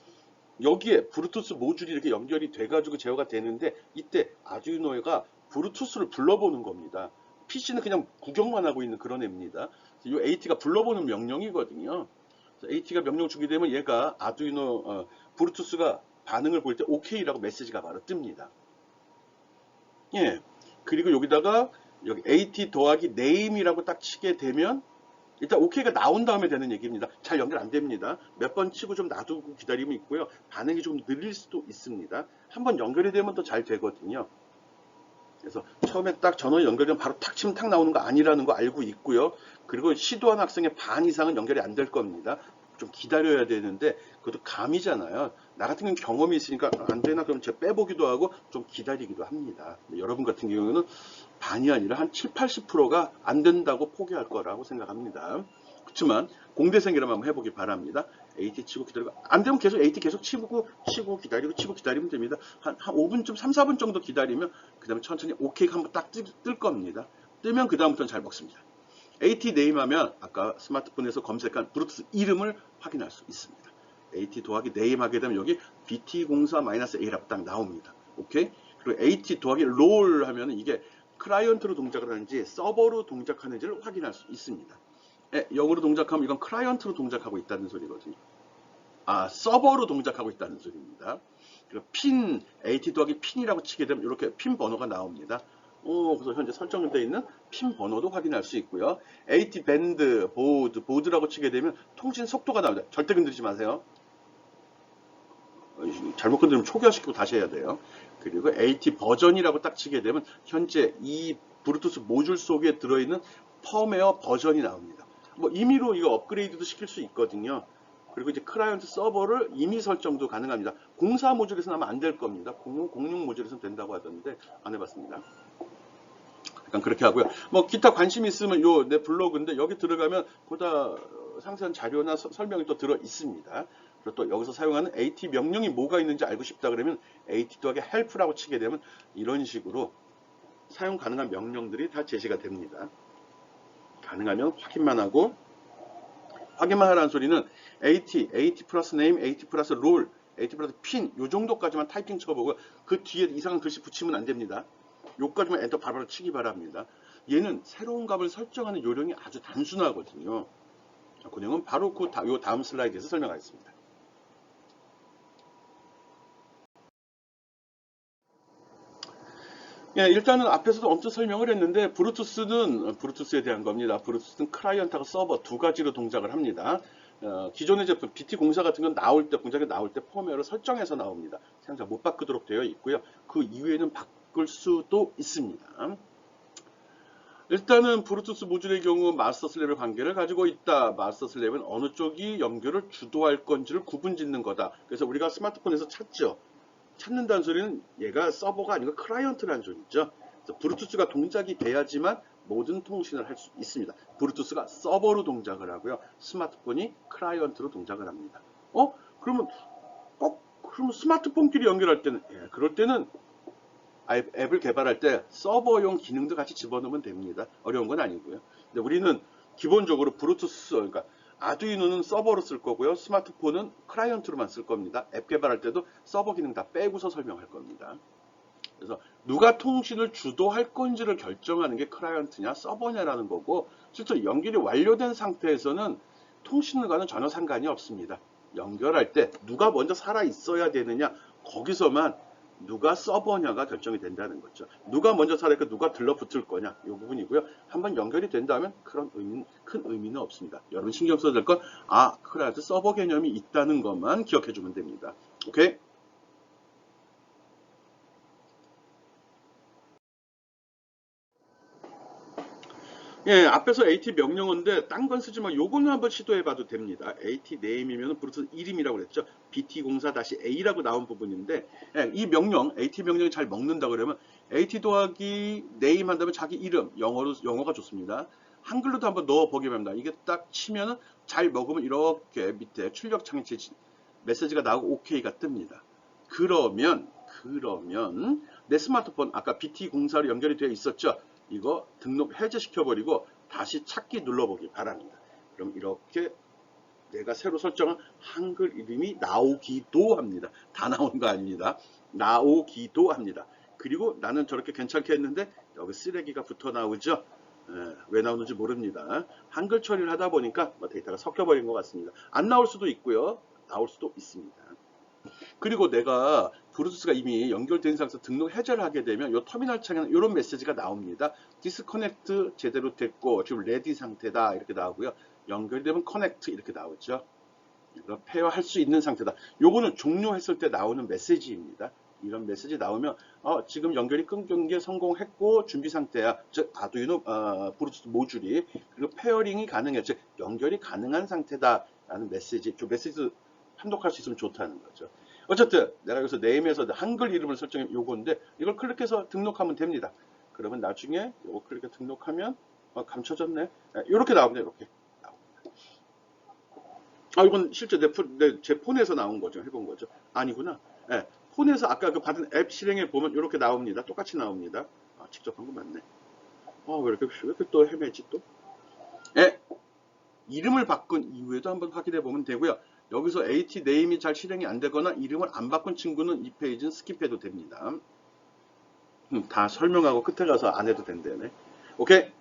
여기에 블루투스 모듈이 이렇게 연결이 돼가지고 제어가 되는데 이때 아두이노가 블루투스를 불러보는 겁니다. PC는 그냥 구경만 하고 있는 그런 애입니다. 이 AT가 불러보는 명령이거든요. AT가 명령 주게 되면 얘가 아두이노 블루투스가 반응을 볼 때 OK라고 메시지가 바로 뜹니다. 예. 그리고 여기다가 여기 AT 더하기 name이라고 딱 치게 되면 일단 OK가 나온 다음에 되는 얘기입니다. 잘 연결 안 됩니다. 몇 번 치고 좀 놔두고 기다리면 있고요. 반응이 좀 느릴 수도 있습니다. 한번 연결이 되면 더 잘 되거든요. 그래서 처음에 딱 전원이 연결되면 바로 탁 치면 탁 나오는 거 아니라는 거 알고 있고요. 그리고 시도한 학생의 반 이상은 연결이 안 될 겁니다. 좀 기다려야 되는데 그것도 감이잖아요. 나 같은 경우는 경험이 있으니까 안 되나 그럼 제가 빼보기도 하고 좀 기다리기도 합니다. 여러분 같은 경우는 반이 아니라 한 7, 80%가 안 된다고 포기할 거라고 생각합니다. 그렇지만 공대생이라면 한번 해보기 바랍니다. AT 치고 기다리고 안 되면 계속 AT 계속 치고 기다리고 치고 기다리면 됩니다. 한 5분쯤 3, 4분 정도 기다리면 그 다음에 천천히 OK 한번 딱 뜰 겁니다. 뜨면 그 다음부터는 잘 먹습니다. AT 네임 하면 아까 스마트폰에서 검색한 블루투스 이름을 확인할 수 있습니다. AT 더하기 네임 하게 되면 여기 BT04-A라고 딱 나옵니다. 오케이? 그리고 AT 더하기 롤 하면 이게 클라이언트로 동작을 하는지 서버로 동작하는지를 확인할 수 있습니다. 영어로 동작하면 이건 클라이언트로 동작하고 있다는 소리거든요. 서버로 동작하고 있다는 소리입니다. 그리고 핀, AT 더하기 핀이라고 치게 되면 이렇게 핀 번호가 나옵니다. 그래서 현재 설정되어 있는 핀 번호도 확인할 수 있고요. AT 밴드, 보드라고 치게 되면 통신 속도가 나옵니다. 절대 건드리지 마세요. 잘못 건드리면 초기화시키고 다시 해야 돼요. 그리고 AT 버전이라고 딱 치게 되면 현재 이 블루투스 모듈 속에 들어있는 펌웨어 버전이 나옵니다. 뭐 임의로 이거 업그레이드도 시킬 수 있거든요. 그리고 이제 클라이언트 서버를 임의 설정도 가능합니다. 04 모듈에서는 아마 안 될 겁니다. 06 모듈에서는 된다고 하던데 안 해봤습니다. 약간 그렇게 하고요. 뭐 기타 관심 있으면 요 내 블로그인데 여기 들어가면 보다 상세한 자료나 설명이 또 들어 있습니다. 그리고 또 여기서 사용하는 AT 명령이 뭐가 있는지 알고 싶다 그러면 AT 더하기 help라고 치게 되면 이런 식으로 사용 가능한 명령들이 다 제시가 됩니다. 가능하면 확인만 하고 확인만 하라는 소리는 AT 플러스 name, AT 플러스 role, AT 플러스 pin 요 정도까지만 타이핑 쳐보고 그 뒤에 이상한 글씨 붙이면 안 됩니다. 요까지만 엔터 바로 치기 바랍니다. 얘는 새로운 값을 설정하는 요령이 아주 단순하거든요. 그 내용은 바로 요 다음 슬라이드에서 설명하겠습니다. 예, 일단은 앞에서도 엄청 설명을 했는데 브루투스는 브루투스에 대한 겁니다. 브루투스는 클라이언트하고 서버 두 가지로 동작을 합니다. 기존의 제품 BT 공사 같은 건 나올 때 공장에 나올 때 펌웨어를 설정해서 나옵니다. 사용자 못 바꾸도록 되어 있고요. 그 이후에는 바꿀 수도 있습니다. 일단은 브루투스 모듈의 경우 마스터 슬랩의 관계를 가지고 있다. 마스터 슬랩은 어느 쪽이 연결을 주도할 건지를 구분짓는 거다. 그래서 우리가 스마트폰에서 찾죠. 찾는다는 소리는 얘가 서버가 아니고 클라이언트라는 소리죠. 그래서 브루투스가 동작이 돼야지만 모든 통신을 할 수 있습니다. 브루투스가 서버로 동작을 하고요. 스마트폰이 클라이언트로 동작을 합니다. 그러면 그러면 스마트폰끼리 연결할 때는 그럴 때는 앱을 개발할 때 서버용 기능도 같이 집어넣으면 됩니다. 어려운 건 아니고요. 근데 우리는 기본적으로 브루투스, 그러니까 아두이노는 서버로 쓸 거고요. 스마트폰은 클라이언트로만 쓸 겁니다. 앱 개발할 때도 서버 기능 다 빼고서 설명할 겁니다. 그래서 누가 통신을 주도할 건지를 결정하는 게 클라이언트냐 서버냐라는 거고, 실제로 연결이 완료된 상태에서는 통신과는 전혀 상관이 없습니다. 연결할 때 누가 먼저 살아 있어야 되느냐, 거기서만 누가 서버냐가 결정이 된다는 거죠. 누가 먼저 살아있고 누가 들러붙을 거냐, 이 부분이고요. 한번 연결이 된다면 그런 큰 의미는 없습니다. 여러분 신경 써야 될 건 클라이언트 서버 개념이 있다는 것만 기억해 주면 됩니다. 오케이? 예, 앞에서 AT 명령어인데 딴 건 쓰지 마. 요거는 한번 시도해 봐도 됩니다. AT 네임이면 브루투스 이름이라고 그랬죠. BT04-A라고 나온 부분인데, 예, 이 명령, AT 명령이 잘 먹는다 그러면 AT 더하기 네임 한다면 자기 이름, 영어가 좋습니다. 한글로도 한번 넣어 보기만 합니다. 이게 딱 치면은 잘 먹으면 이렇게 밑에 출력 창에 메시지가 나오고 OK가 뜹니다. 그러면 내 스마트폰 아까 BT04로 연결이 되어 있었죠. 이거 등록 해제시켜버리고 다시 찾기 눌러보기 바랍니다. 그럼 이렇게 내가 새로 설정한 한글 이름이 나오기도 합니다. 다 나오는 거 아닙니다. 나오기도 합니다. 그리고 나는 저렇게 괜찮게 했는데 여기 쓰레기가 붙어 나오죠. 왜 나오는지 모릅니다. 한글 처리를 하다 보니까 데이터가 섞여버린 것 같습니다. 안 나올 수도 있고요. 나올 수도 있습니다. 그리고 내가 브루투스가 이미 연결된 상태에서 등록 해제를 하게 되면 이 터미널 창에는 이런 메시지가 나옵니다. 디스커넥트 제대로 됐고 지금 레디 상태다 이렇게 나오고요. 연결되면 커넥트 이렇게 나오죠. 페어할 수 있는 상태다. 요거는 종료했을 때 나오는 메시지입니다. 이런 메시지 나오면 지금 연결이 끊긴 게 성공했고 준비 상태야. 즉 아두이노 브루투스 모듈이 그리고 페어링이 가능해. 즉 연결이 가능한 상태다라는 메시지. 저 메시지 판독할 수 있으면 좋다는 거죠. 어쨌든 내가 여기서 네임에서 한글 이름을 설정해 요건데 이걸 클릭해서 등록하면 됩니다. 그러면 나중에 요거 클릭해서 등록하면 감춰졌네. 이렇게 나옵니다. 이렇게. 이건 실제 제 폰에서 나온 거죠. 해본 거죠. 아니구나. 예, 폰에서 아까 그 받은 앱 실행에 보면 이렇게 나옵니다. 똑같이 나옵니다. 직접 한 거 맞네. 왜 이렇게 또 헤매지 또? 예, 이름을 바꾼 이후에도 한번 확인해 보면 되고요. 여기서 AT 네임이 잘 실행이 안 되거나 이름을 안 바꾼 친구는 이 페이지는 스킵해도 됩니다. 다 설명하고 끝에 가서 안 해도 된다네. 오케이.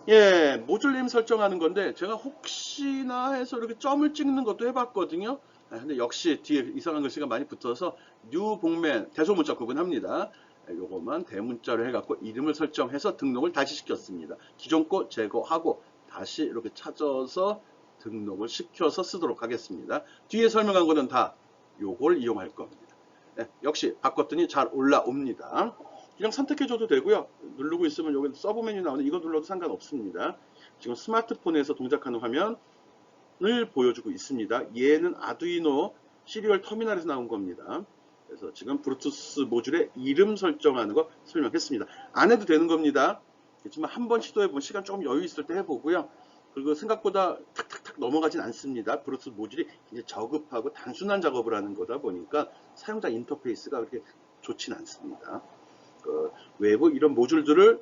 예, 모듈 네임 설정하는 건데 제가 혹시나 해서 이렇게 점을 찍는 것도 해봤거든요. 근데 역시 뒤에 이상한 글씨가 많이 붙어서 뉴 복맨 대소문자 구분합니다. 요것만 대문자로 해갖고 이름을 설정해서 등록을 다시 시켰습니다. 기존 거 제거하고 다시 이렇게 찾아서 등록을 시켜서 쓰도록 하겠습니다. 뒤에 설명한 거는 다 요걸 이용할 겁니다. 역시 바꿨더니 잘 올라옵니다. 그냥 선택해줘도 되고요. 누르고 있으면 여기 서브 메뉴 나오는 이거 눌러도 상관없습니다. 지금 스마트폰에서 동작하는 화면을 보여주고 있습니다. 얘는 아두이노 시리얼 터미널에서 나온 겁니다. 그래서 지금 브루투스 모듈의 이름 설정하는 거 설명했습니다. 안 해도 되는 겁니다. 그렇지만 한번 시도해보면 시간 조금 여유 있을 때 해보고요. 그리고 생각보다 탁탁탁 넘어가진 않습니다. 브루투스 모듈이 굉장히 저급하고 단순한 작업을 하는 거다 보니까 사용자 인터페이스가 그렇게 좋진 않습니다. 외부 이런 모듈들을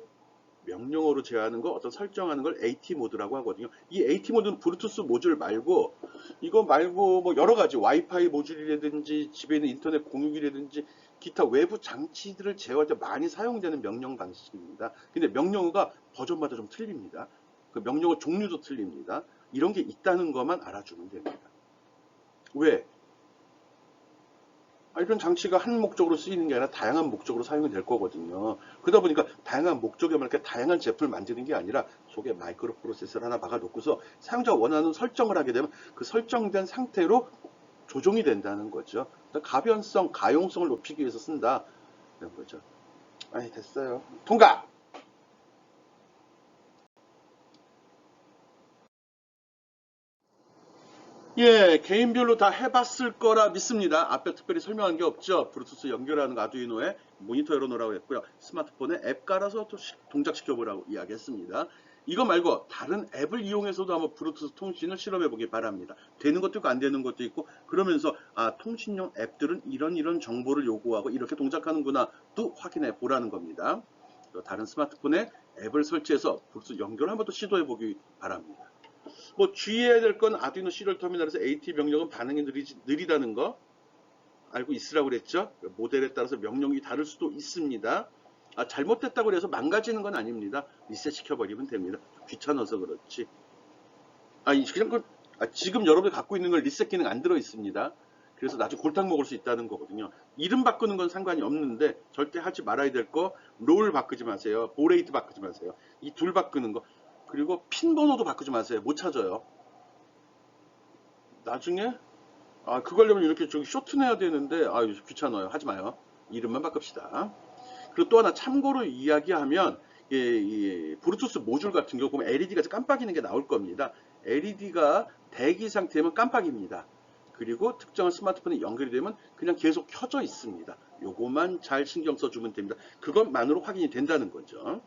명령어로 제어하는 거, 어떤 설정하는 걸 AT 모드라고 하거든요. 이 AT 모드는 브루투스 모듈 말고 이거 말고 뭐 여러 가지 와이파이 모듈이라든지 집에 있는 인터넷 공유기라든지 기타 외부 장치들을 제어할 때 많이 사용되는 명령 방식입니다. 근데 명령어가 버전마다 좀 틀립니다. 그 명령어 종류도 틀립니다. 이런 게 있다는 것만 알아주면 됩니다. 왜? 이런 장치가 한 목적으로 쓰이는 게 아니라 다양한 목적으로 사용이 될 거거든요. 그러다 보니까 다양한 목적에 맞게 다양한 제품을 만드는 게 아니라 속에 마이크로 프로세서를 하나 박아 놓고서 사용자가 원하는 설정을 하게 되면 그 설정된 상태로 조종이 된다는 거죠. 가변성, 가용성을 높이기 위해서 쓴다. 이런 거죠. 아니, 됐어요. 통과! 예, 개인별로 다 해봤을 거라 믿습니다. 앞에 특별히 설명한 게 없죠. 블루투스 연결하는 거 아두이노에 모니터 열어놓으라고 했고요. 스마트폰에 앱 깔아서 또 동작시켜보라고 이야기했습니다. 이거 말고 다른 앱을 이용해서도 한번 블루투스 통신을 실험해 보기 바랍니다. 되는 것도 있고 안 되는 것도 있고, 그러면서 통신용 앱들은 이런 정보를 요구하고 이렇게 동작하는구나 또 확인해 보라는 겁니다. 다른 스마트폰에 앱을 설치해서 블루투스 연결을 한번 또 시도해 보기 바랍니다. 뭐 주의해야 될 건 아두이노 시리얼 터미널에서 AT 명령은 반응이 느리다는 거 알고 있으라고 그랬죠. 모델에 따라서 명령이 다를 수도 있습니다. 잘못됐다고 해서 망가지는 건 아닙니다. 리셋 시켜버리면 됩니다. 귀찮아서 그렇지. 그냥 지금 여러분이 갖고 있는 걸 리셋 기능 안 들어 있습니다. 그래서 나중에 골탕 먹을 수 있다는 거거든요. 이름 바꾸는 건 상관이 없는데 절대 하지 말아야 될 거, 롤 바꾸지 마세요. 보레이트 바꾸지 마세요. 이 둘 바꾸는 거. 그리고 핀 번호도 바꾸지 마세요. 못 찾아요. 나중에 그거 하려면 이렇게 저기 쇼트 내야 되는데 귀찮아요. 하지 마요. 이름만 바꿉시다. 그리고 또 하나 참고로 이야기하면 이 블루투스 모듈 같은 경우 보면 LED가 깜빡이는 게 나올 겁니다. LED가 대기 상태면 깜빡입니다. 그리고 특정한 스마트폰에 연결이 되면 그냥 계속 켜져 있습니다. 요것만 잘 신경 써주면 됩니다. 그것만으로 확인이 된다는 거죠.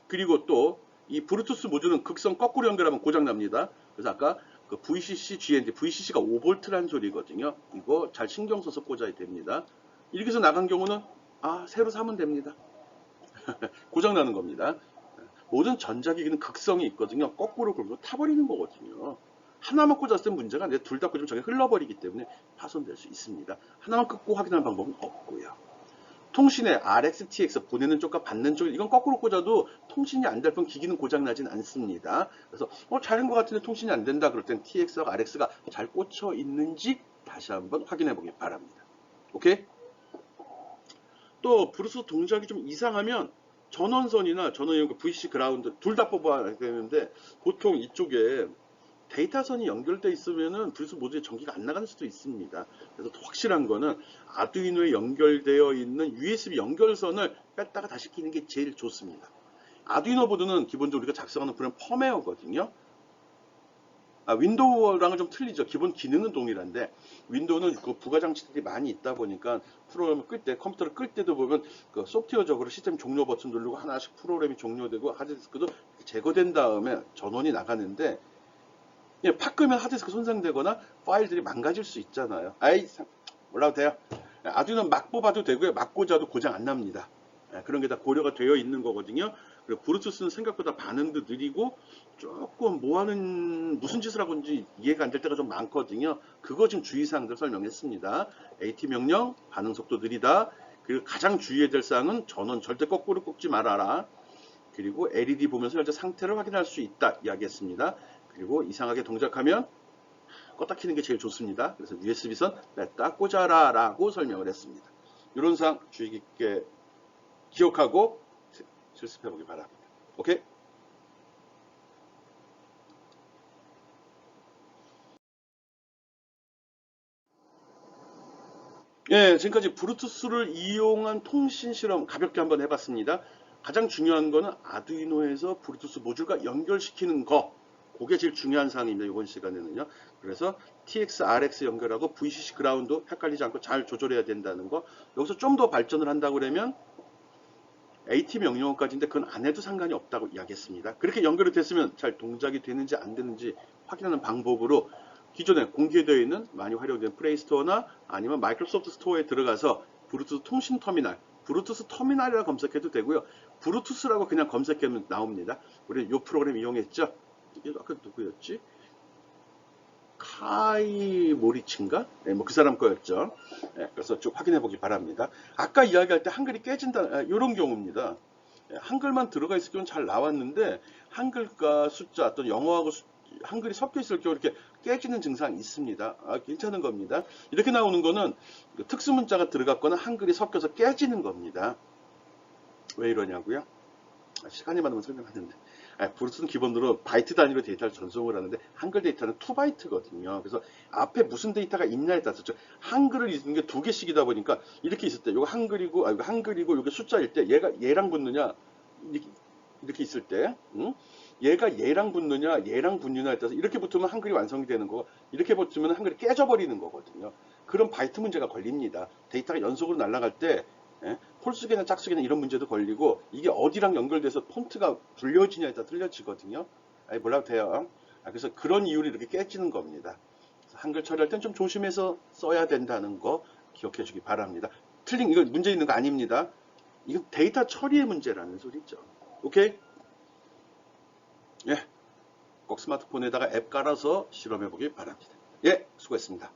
그리고 또 이 블루투스 모듈은 극성 거꾸로 연결하면 고장납니다. 그래서 아까 그 VCC, GND, VCC가 5V라는 소리거든요. 이거 잘 신경 써서 꽂아야 됩니다. 이렇게 해서 나간 경우는 새로 사면 됩니다. 고장나는 겁니다. 모든 전자기기는 극성이 있거든요. 거꾸로 굴고 타버리는 거거든요. 하나만 꽂았을 때 문제가 아니라 둘 다 꽂으면 저게 흘러버리기 때문에 파손될 수 있습니다. 하나만 끊고 확인하는 방법은 없고요. 통신에 RX, TX 보내는 쪽과 받는 쪽, 이건 거꾸로 꽂아도 통신이 안 될 뿐 기기는 고장나진 않습니다. 그래서 잘한 것 같은데 통신이 안 된다 그럴 땐 TX와 RX가 잘 꽂혀 있는지 다시 한번 확인해 보기 바랍니다. 오케이? 또 블루투스 동작이 좀 이상하면 전원선이나 전원 VCC 그라운드 둘 다 뽑아야 되는데, 보통 이쪽에 데이터선이 연결되어 있으면은 블루투스 모듈에 전기가 안 나가는 수도 있습니다. 그래서 확실한 거는 아두이노에 연결되어 있는 USB 연결선을 뺐다가 다시 끼는 게 제일 좋습니다. 아두이노 보드는 기본적으로 우리가 작성하는 그런 펌웨어거든요. 윈도우랑은 좀 틀리죠. 기본 기능은 동일한데 윈도우는 그 부가 장치들이 많이 있다 보니까 프로그램을 끌 때, 컴퓨터를 끌 때도 보면 그 소프트웨어적으로 시스템 종료 버튼 누르고 하나씩 프로그램이 종료되고 하드디스크도 제거된 다음에 전원이 나가는데, 팍 끄면 하드디스크 손상되거나 파일들이 망가질 수 있잖아요. 몰라도 돼요. 아두이노는 막 뽑아도 되고요. 막 꽂아도 고장 안 납니다. 그런 게 다 고려가 되어 있는 거거든요. 그리고 블루투스는 생각보다 반응도 느리고 조금 무슨 짓을 하고 있는지 이해가 안 될 때가 좀 많거든요. 그거 지금 주의사항들 설명했습니다. AT 명령, 반응 속도 느리다. 그리고 가장 주의해야 될 사항은 전원 절대 거꾸로 꽂지 말아라. 그리고 LED 보면서 현재 상태를 확인할 수 있다 이야기했습니다. 그리고 이상하게 동작하면 껐다 켜는 게 제일 좋습니다. 그래서 USB선 뺐다 꽂아라 라고 설명을 했습니다. 이런 사항 주의 깊게 기억하고 실습해 보기 바랍니다. 오케이? 지금까지 블루투스를 이용한 통신 실험 가볍게 한번 해봤습니다. 가장 중요한 거는 아두이노에서 블루투스 모듈과 연결시키는 거. 그게 제일 중요한 사항입니다. 이번 시간에는요. 그래서 TX, RX 연결하고 VCC 그라운드 헷갈리지 않고 잘 조절해야 된다는 거. 여기서 좀 더 발전을 한다고 그러면 AT 명령어까지인데 그건 안 해도 상관이 없다고 이야기했습니다. 그렇게 연결이 됐으면 잘 동작이 되는지 안 되는지 확인하는 방법으로 기존에 공개되어 있는 많이 활용된 플레이스토어나 아니면 마이크로소프트 스토어에 들어가서 블루투스 통신 터미널, 블루투스 터미널이라고 검색해도 되고요. 블루투스라고 그냥 검색하면 나옵니다. 우리 이 프로그램 이용했죠? 이게 아까 누구였지? 카이 모리치인가? 뭐 그 사람 거였죠. 그래서 쭉 확인해 보기 바랍니다. 아까 이야기할 때 한글이 깨진다, 이런 경우입니다. 한글만 들어가 있을 경우는 잘 나왔는데 한글과 숫자, 또 영어하고 한글이 섞여 있을 경우 이렇게 깨지는 증상이 있습니다. 괜찮은 겁니다. 이렇게 나오는 거는 특수 문자가 들어갔거나 한글이 섞여서 깨지는 겁니다. 왜 이러냐고요? 시간이 많으면 설명하는데. 브루투스는 기본으로 바이트 단위로 데이터를 전송을 하는데 한글 데이터는 2바이트거든요. 그래서 앞에 무슨 데이터가 있냐에 따라서 한글을 읽는 게 두 개씩이다 보니까 이렇게 있을 때 이거 한글이고 이거 한글이고 이게 숫자일 때 얘가 얘랑 붙느냐 이렇게 있을 때 얘가 얘랑 붙느냐 얘랑 붙느냐에 따라서 이렇게 붙으면 한글이 완성이 되는 거고 이렇게 붙으면 한글이 깨져버리는 거거든요. 그런 바이트 문제가 걸립니다. 데이터가 연속으로 날아갈 때 홀수계나 짝수계나 이런 문제도 걸리고 이게 어디랑 연결돼서 폰트가 불려지냐에 따라 틀려지거든요. 몰라도 돼요. 그래서 그런 이유로 이렇게 깨지는 겁니다. 한글 처리할 땐 좀 조심해서 써야 된다는 거 기억해 주기 바랍니다. 이거 문제 있는 거 아닙니다. 이건 데이터 처리의 문제라는 소리죠. 오케이? 예, 꼭 스마트폰에다가 앱 깔아서 실험해 보기 바랍니다. 예, 수고했습니다.